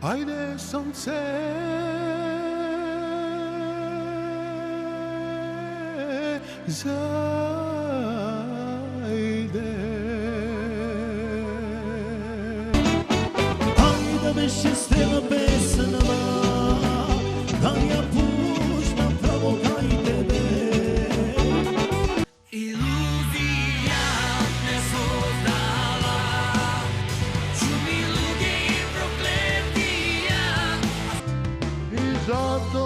Ajde sunce, zajde. Ajde više stela pesama, da ja puštam pravo kaj tebe. Iluzija me sozdala, čudni luge i prokletija. I zato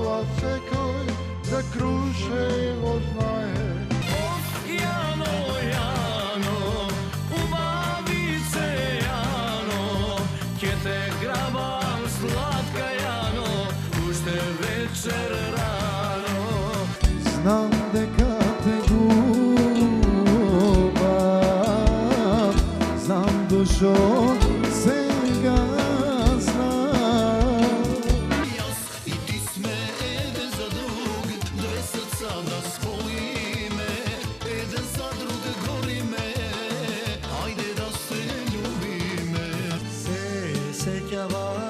odsekoj da Kruševo znaje. Jano, Jano, ubavi se Jano, kje te grabam slatka Jano, ušte večer rano. Znam deka te ljubam, znam dušo svega znam. I ti sme jedan za drug, dve srca da spojime, jedan za drug gorime, ajde da se ljubime. Se sećava